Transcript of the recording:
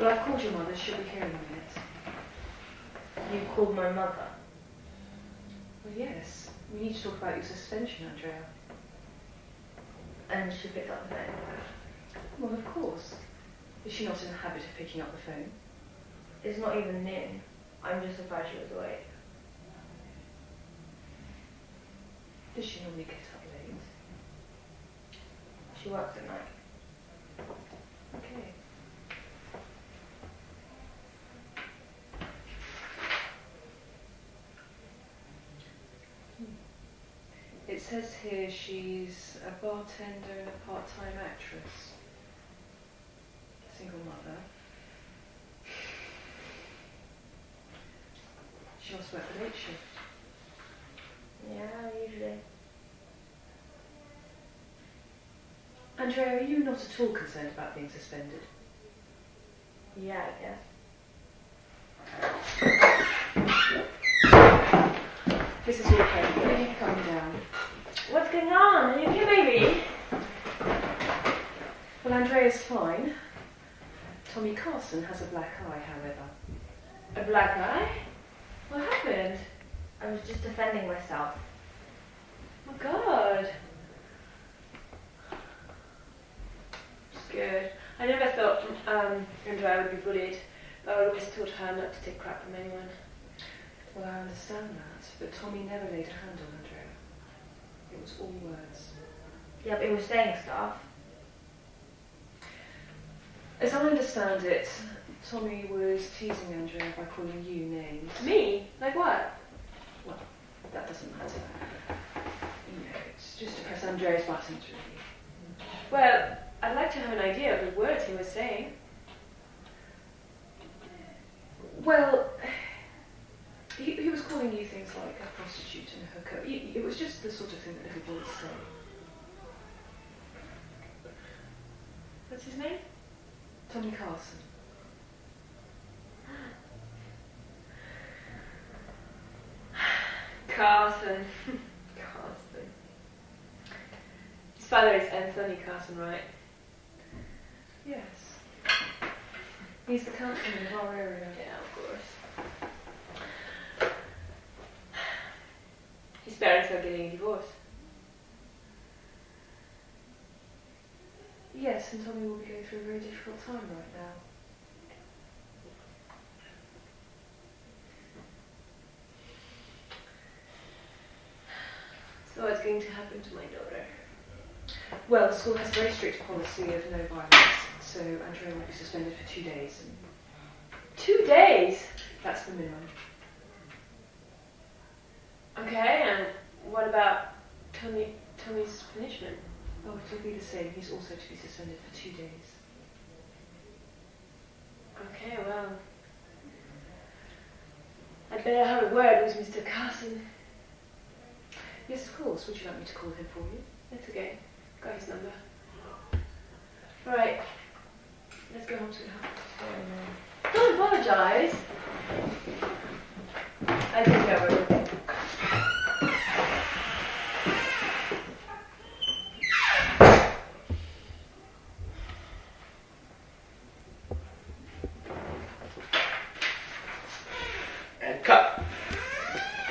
Well, I've called your mother. She'll be here in a minute. You called my mother? Well, yes. We need to talk about your suspension, Andrea. And she picked up the phone. Well, of course. Is she not in the habit of picking up the phone? It's not even noon. I'm just surprised she was awake. Does she normally get up late? She works at night. Okay. It says here she's a bartender and a part-time actress. Single mother. She must work the late shift. Yeah, usually. Andrea, are you not at all concerned about being suspended? Yeah, I guess. Mrs. Walker, will you calm down? What's going on? Are you okay, baby? Well, Andrea's fine. Tommy Carson has a black eye, however. A black eye? What happened? I was just defending myself. Oh, God. It's good. I never thought Andrea would be bullied, but I always taught her not to take crap from anyone. Well, I understand that, but Tommy never laid a hand on Andrea. It was all words. Yeah, but it was saying stuff. As I understand it, Tommy was teasing Andrea by calling you names. Me? Like what? Well, that doesn't matter. You know, it's just to press Andrea's buttons, really. Well, I'd like to have an idea of the words he was saying. Well, he was calling you things like a prostitute and a hooker. It was just the sort of thing that little boys say. What's his name? Tommy Carson. Carson. Carson. His father is Anthony Carson, right? Yes. He's the councilman of our area. Yeah, of course. His parents are getting divorced. Yes, and Tommy will be going through a very difficult time right now. So what's going to happen to my daughter? Well, the school has a very strict policy of no violence, so Andrea will be suspended for 2 days. And 2 days? that's the minimum. Okay, and what about Tommy's punishment? Oh, it'll be the same. He's also to be suspended for 2 days. Okay, well, I'd better have a word with Mr. Carson. Yes, of course. Would you like me to call him for you? That's okay. Got his number. Right. Let's go home, sweetheart. Don't apologize. I think I will.